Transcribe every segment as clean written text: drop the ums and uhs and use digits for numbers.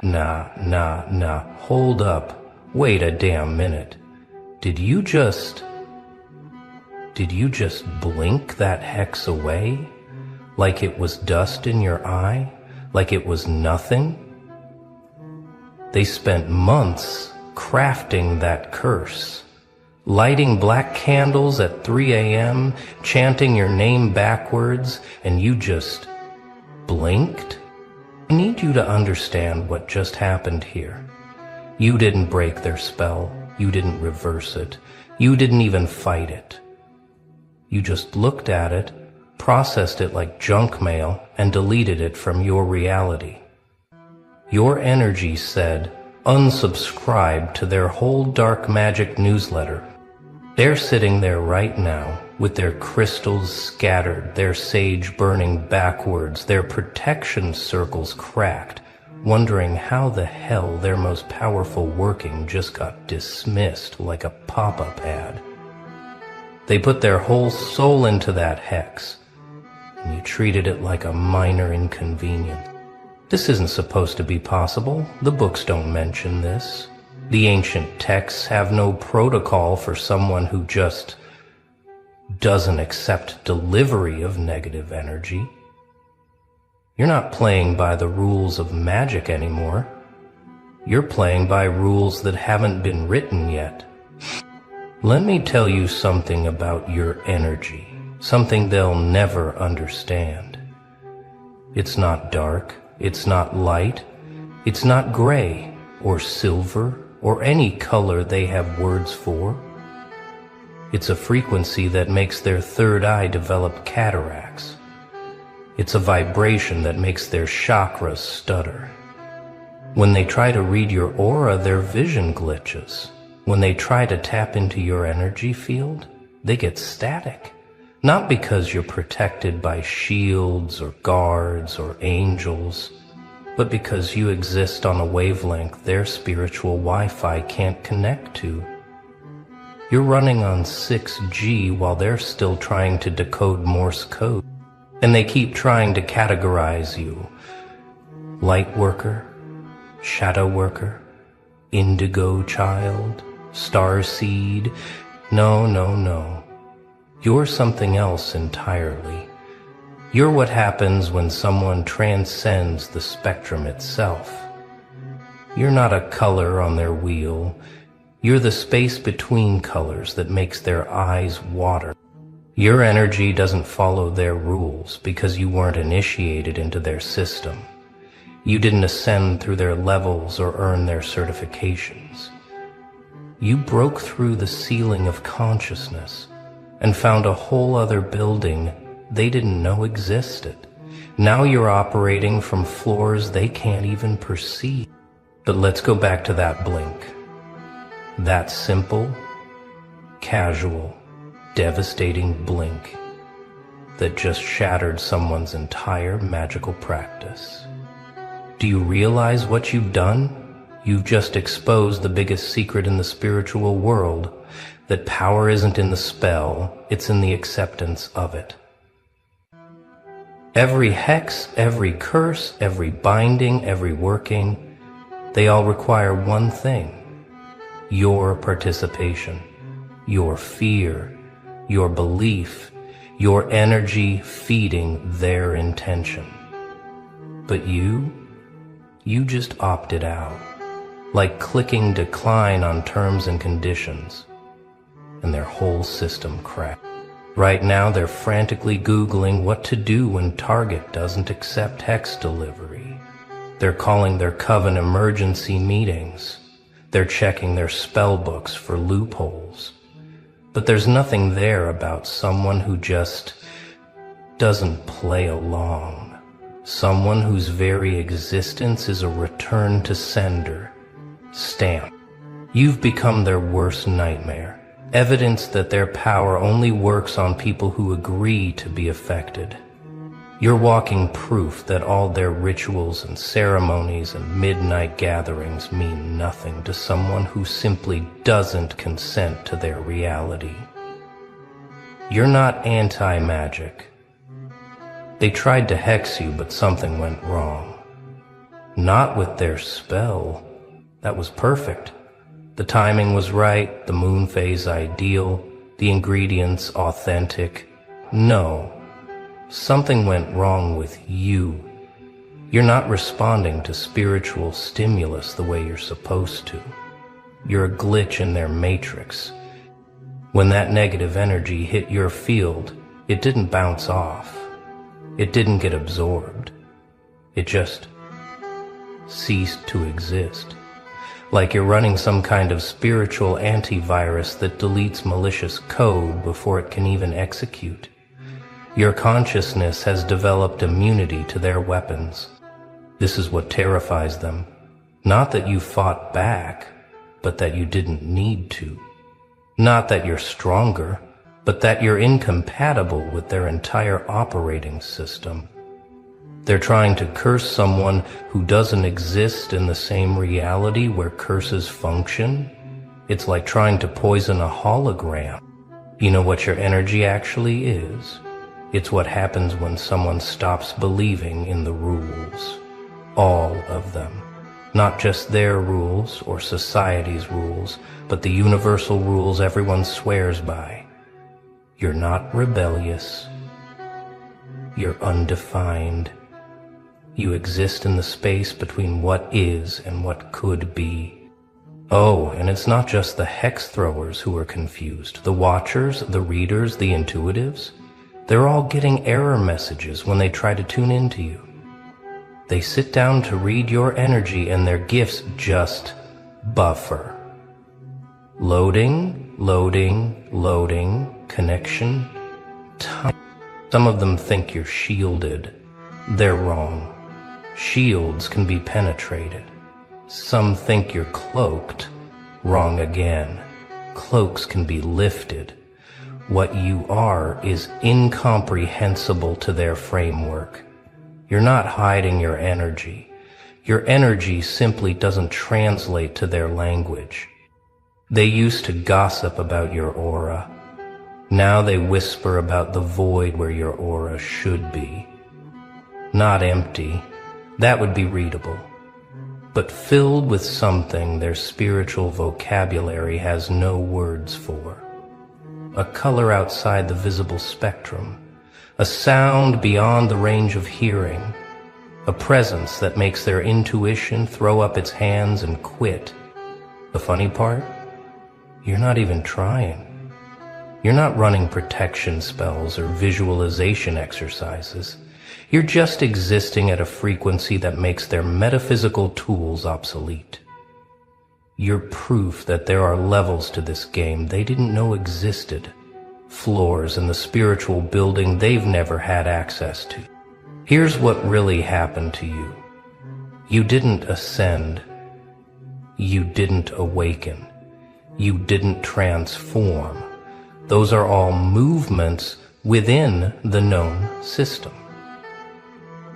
Nah, hold up. Wait a damn minute. Did you just blink that hex away? Like it was dust in your eye? Like it was nothing? They spent months crafting that curse, lighting black candles at 3 a.m., chanting your name backwards, and you just blinked? I need you to understand what just happened here. You didn't break their spell. You didn't reverse it. You didn't even fight it. You just looked at it, processed it like junk mail, and deleted it from your reality. Your energy said, unsubscribe to their whole dark magic newsletter. They're sitting there right now, with their crystals scattered, their sage burning backwards, their protection circles cracked, wondering how the hell their most powerful working just got dismissed like a pop-up ad. They put their whole soul into that hex, and you treated it like a minor inconvenience. This isn't supposed to be possible. The books don't mention this. The ancient texts have no protocol for someone who just doesn't accept delivery of negative energy. You're not playing by the rules of magic anymore. You're playing by rules that haven't been written yet. Let me tell you something about your energy, something they'll never understand. It's not dark, it's not light, it's not gray or silver or any color they have words for. It's a frequency that makes their third eye develop cataracts. It's a vibration that makes their chakras stutter. When they try to read your aura, their vision glitches. When they try to tap into your energy field, they get static. Not because you're protected by shields or guards or angels, but because you exist on a wavelength their spiritual Wi-Fi can't connect to. You're running on 6G while they're still trying to decode Morse code. And they keep trying to categorize you. Light worker, shadow worker, indigo child, star seed. No. You're something else entirely. You're what happens when someone transcends the spectrum itself. You're not a color on their wheel. You're the space between colors that makes their eyes water. Your energy doesn't follow their rules because you weren't initiated into their system. You didn't ascend through their levels or earn their certifications. You broke through the ceiling of consciousness and found a whole other building they didn't know existed. Now you're operating from floors they can't even perceive. But let's go back to that blink. That simple, casual, devastating blink that just shattered someone's entire magical practice. Do you realize what you've done? You've just exposed the biggest secret in the spiritual world, that power isn't in the spell, it's in the acceptance of it. Every hex, every curse, every binding, every working, they all require one thing: your participation, your fear, your belief, your energy feeding their intention. But you just opted out, like clicking decline on terms and conditions, and their whole system cracked. Right now they're frantically Googling what to do when Target doesn't accept hex delivery. They're calling their coven emergency meetings. They're checking their spell books for loopholes. But there's nothing there about someone who just doesn't play along. Someone whose very existence is a return to sender. Stamp. You've become their worst nightmare. Evidence that their power only works on people who agree to be affected. You're walking proof that all their rituals and ceremonies and midnight gatherings mean nothing to someone who simply doesn't consent to their reality. You're not anti-magic. They tried to hex you, but something went wrong. not with their spell. That was perfect. The timing was right, the moon phase ideal, the ingredients authentic. No, something went wrong with you. You're not responding to spiritual stimulus the way you're supposed to. You're a glitch in their matrix. When that negative energy hit your field, it didn't bounce off. It didn't get absorbed. It just ceased to exist. Like you're running some kind of spiritual antivirus that deletes malicious code before it can even execute. Your consciousness has developed immunity to their weapons. This is what terrifies them. Not that you fought back, but that you didn't need to. Not that you're stronger, but that you're incompatible with their entire operating system. They're trying to curse someone who doesn't exist in the same reality where curses function. It's like trying to poison a hologram. You know what your energy actually is? It's what happens when someone stops believing in the rules. All of them. Not just their rules or society's rules, but the universal rules everyone swears by. You're not rebellious. You're undefined. You exist in the space between what is and what could be. Oh, and it's not just the hex throwers who are confused. The watchers, the readers, the intuitives, they're all getting error messages when they try to tune into you. They sit down to read your energy and their gifts just buffer. Loading, loading, loading, connection, time. Some of them think you're shielded. They're wrong. Shields can be penetrated. Some think you're cloaked. Wrong again. Cloaks can be lifted. What you are is incomprehensible to their framework. You're not hiding your energy. Your energy simply doesn't translate to their language. They used to gossip about your aura. Now they whisper about the void where your aura should be. Not empty. That would be readable. But filled with something their spiritual vocabulary has no words for. A color outside the visible spectrum. A sound beyond the range of hearing. A presence that makes their intuition throw up its hands and quit. The funny part? You're not even trying. You're not running protection spells or visualization exercises. You're just existing at a frequency that makes their metaphysical tools obsolete. You're proof that there are levels to this game they didn't know existed. Floors in the spiritual building they've never had access to. Here's what really happened to you. You didn't ascend. You didn't awaken. You didn't transform. Those are all movements within the known system.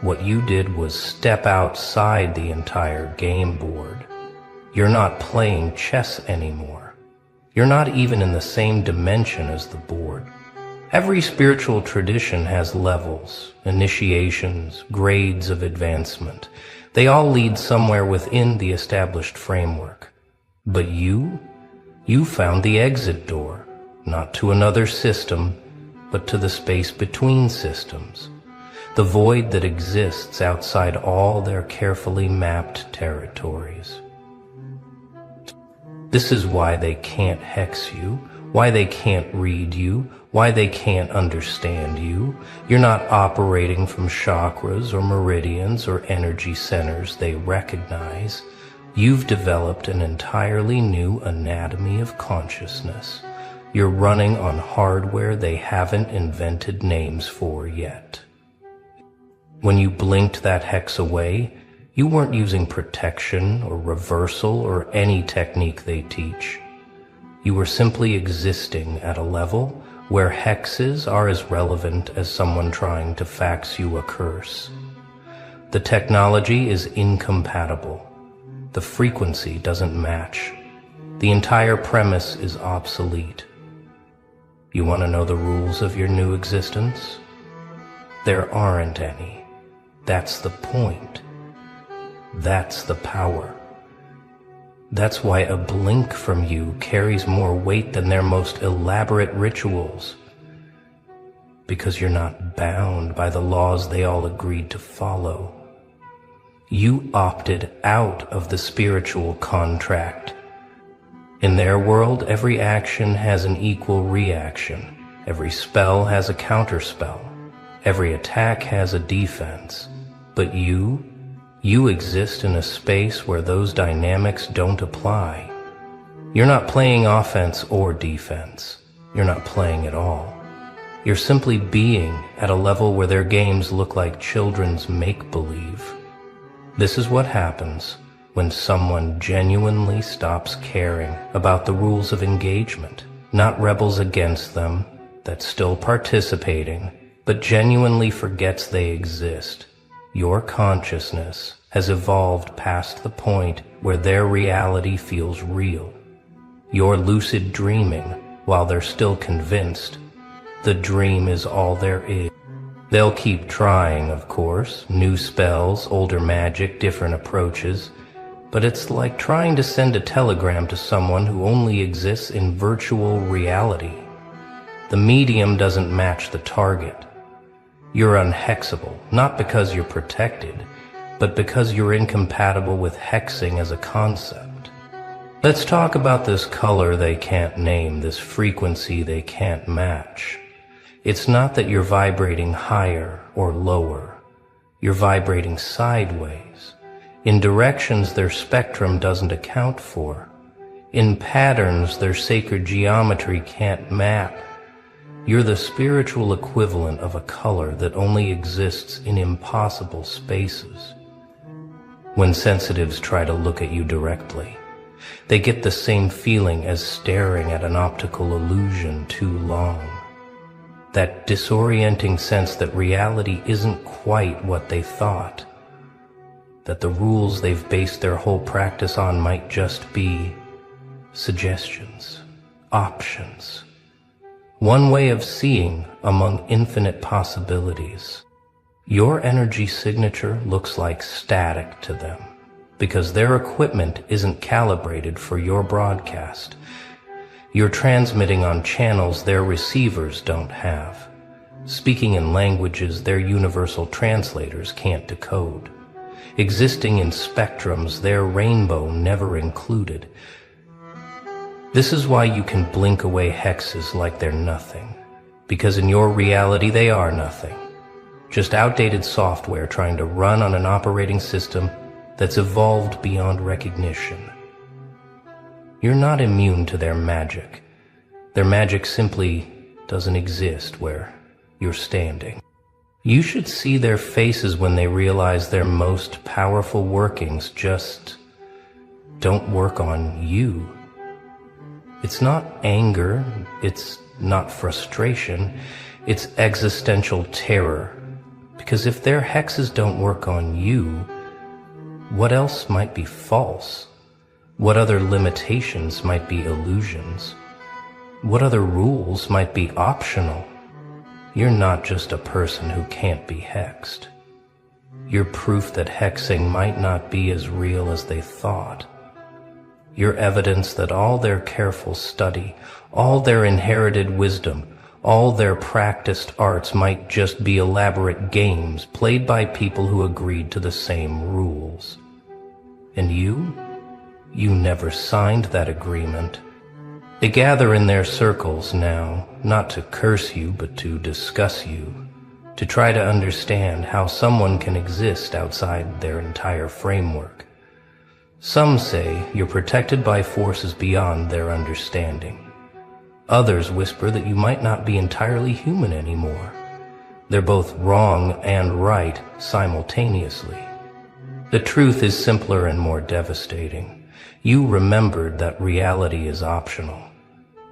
What you did was step outside the entire game board. You're not playing chess anymore. You're not even in the same dimension as the board. Every spiritual tradition has levels, initiations, grades of advancement. They all lead somewhere within the established framework. But you found the exit door, not to another system, but to the space between systems. The void that exists outside all their carefully mapped territories. This is why they can't hex you, why they can't read you, why they can't understand you. You're not operating from chakras or meridians or energy centers they recognize. You've developed an entirely new anatomy of consciousness. You're running on hardware they haven't invented names for yet. When you blinked that hex away, you weren't using protection or reversal or any technique they teach. You were simply existing at a level where hexes are as relevant as someone trying to fax you a curse. The technology is incompatible. The frequency doesn't match. The entire premise is obsolete. You want to know the rules of your new existence? There aren't any. That's the point. That's the power. That's why a blink from you carries more weight than their most elaborate rituals. Because you're not bound by the laws they all agreed to follow. You opted out of the spiritual contract. In their world, every action has an equal reaction. Every spell has a counterspell. Every attack has a defense. But you exist in a space where those dynamics don't apply. You're not playing offense or defense. You're not playing at all. You're simply being at a level where their games look like children's make-believe. This is what happens when someone genuinely stops caring about the rules of engagement, not rebels against them, that's still participating, but genuinely forgets they exist. Your consciousness has evolved past the point where their reality feels real. You're lucid dreaming while they're still convinced the dream is all there is. They'll keep trying, of course, new spells, older magic, different approaches, but it's like trying to send a telegram to someone who only exists in virtual reality. The medium doesn't match the target. You're unhexable, not because you're protected, but because you're incompatible with hexing as a concept. Let's talk about this color they can't name, this frequency they can't match. It's not that you're vibrating higher or lower. You're vibrating sideways, in directions their spectrum doesn't account for, in patterns their sacred geometry can't map. You're the spiritual equivalent of a color that only exists in impossible spaces. When sensitives try to look at you directly, they get the same feeling as staring at an optical illusion too long. That disorienting sense that reality isn't quite what they thought, that the rules they've based their whole practice on might just be suggestions, options, one way of seeing among infinite possibilities. Your energy signature looks like static to them because their equipment isn't calibrated for your broadcast. You're transmitting on channels their receivers don't have, speaking in languages their universal translators can't decode, existing in spectrums their rainbow never included. This is why you can blink away hexes like they're nothing, because in your reality they are nothing, just outdated software trying to run on an operating system that's evolved beyond recognition. You're not immune to their magic. Their magic simply doesn't exist where you're standing. You should see their faces when they realize their most powerful workings just don't work on you. It's not anger, it's not frustration, it's existential terror. Because if their hexes don't work on you, what else might be false? What other limitations might be illusions? What other rules might be optional? You're not just a person who can't be hexed. You're proof that hexing might not be as real as they thought. You're evidence that all their careful study, all their inherited wisdom, all their practiced arts might just be elaborate games played by people who agreed to the same rules. And you never signed that agreement. They gather in their circles now, not to curse you, but to discuss you, to try to understand how someone can exist outside their entire framework. Some say you're protected by forces beyond their understanding. Others whisper that you might not be entirely human anymore. They're both wrong and right simultaneously. The truth is simpler and more devastating. You remembered that reality is optional,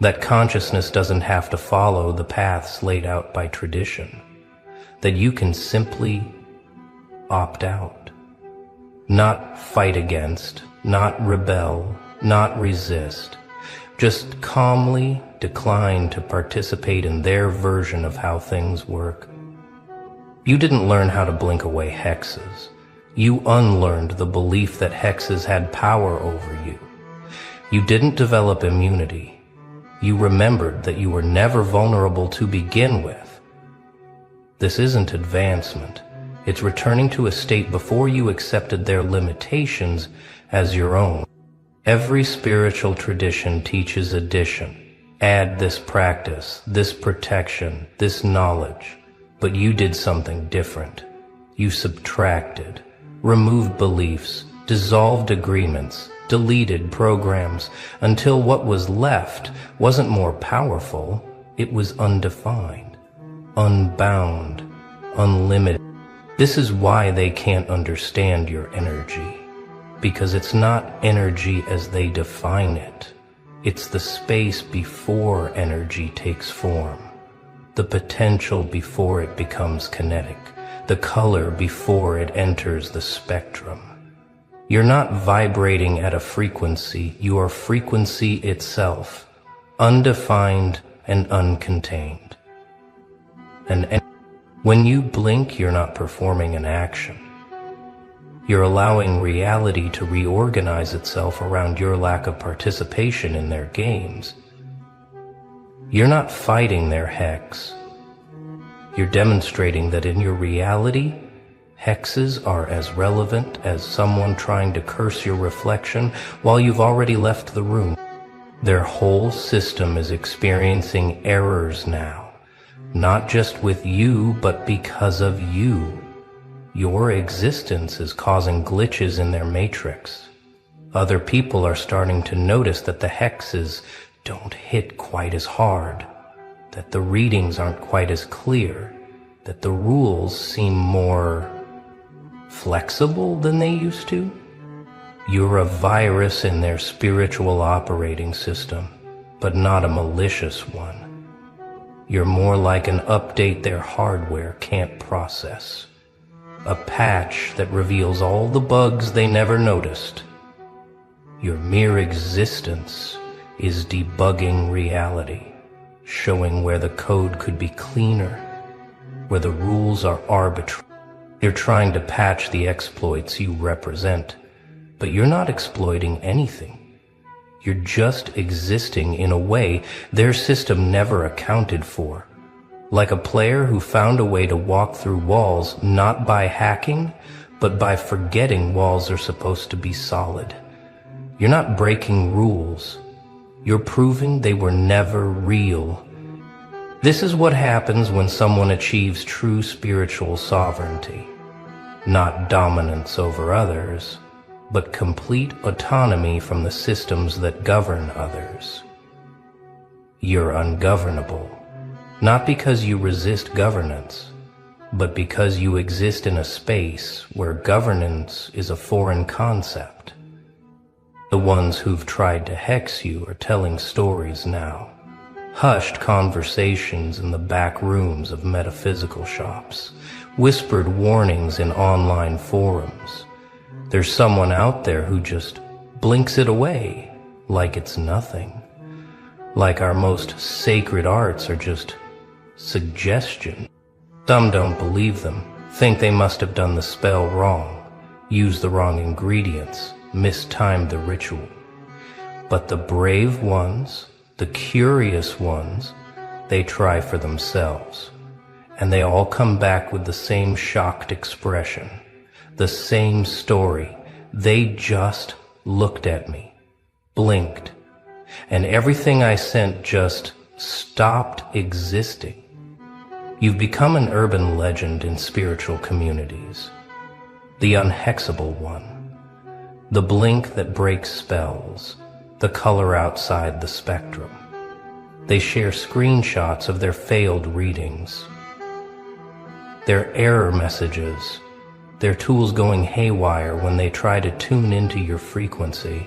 that consciousness doesn't have to follow the paths laid out by tradition, that you can simply opt out, not fight against, not rebel, not resist, just calmly decline to participate in their version of how things work. You didn't learn how to blink away hexes. You unlearned the belief that hexes had power over you. You didn't develop immunity. You remembered that you were never vulnerable to begin with. This isn't advancement. It's returning to a state before you accepted their limitations as your own. Every spiritual tradition teaches addition. Add this practice, this protection, this knowledge. But you did something different. You subtracted, removed beliefs, dissolved agreements, deleted programs, until what was left wasn't more powerful, it was undefined, unbound, unlimited. This is why they can't understand your energy, because it's not energy as they define it. It's the space before energy takes form, the potential before it becomes kinetic, the color before it enters the spectrum. You're not vibrating at a frequency, you are frequency itself, undefined and uncontained. And when you blink, you're not performing an action. You're allowing reality to reorganize itself around your lack of participation in their games. You're not fighting their hex. You're demonstrating that in your reality, hexes are as relevant as someone trying to curse your reflection while you've already left the room. Their whole system is experiencing errors now. Not just with you, but because of you. Your existence is causing glitches in their matrix. Other people are starting to notice that the hexes don't hit quite as hard, that the readings aren't quite as clear, that the rules seem more flexible than they used to. You're a virus in their spiritual operating system, but not a malicious one. You're more like an update their hardware can't process. A patch that reveals all the bugs they never noticed. Your mere existence is debugging reality, showing where the code could be cleaner, where the rules are arbitrary. You're trying to patch the exploits you represent, but you're not exploiting anything. You're just existing in a way their system never accounted for. Like a player who found a way to walk through walls not by hacking, but by forgetting walls are supposed to be solid. You're not breaking rules. You're proving they were never real. This is what happens when someone achieves true spiritual sovereignty. Not dominance over others, but complete autonomy from the systems that govern others. You're ungovernable, not because you resist governance, but because you exist in a space where governance is a foreign concept. The ones who've tried to hex you are telling stories now, hushed conversations in the back rooms of metaphysical shops, whispered warnings in online forums. There's someone out there who just blinks it away like it's nothing, like our most sacred arts are just suggestion. Some don't believe them, think they must have done the spell wrong, used the wrong ingredients, mistimed the ritual. But the brave ones, the curious ones, they try for themselves, and they all come back with the same shocked expression. The same story. They just looked at me, blinked, and everything I sent just stopped existing. You've become an urban legend in spiritual communities. The unhexable one. The blink that breaks spells. The color outside the spectrum. They share screenshots of their failed readings. Their error messages. Their tools going haywire when they try to tune into your frequency.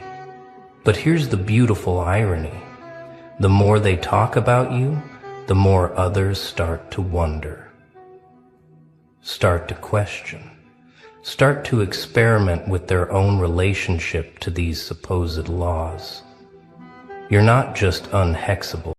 But here's the beautiful irony. The more they talk about you, the more others start to wonder. Start to question. Start to experiment with their own relationship to these supposed laws. You're not just unhexable.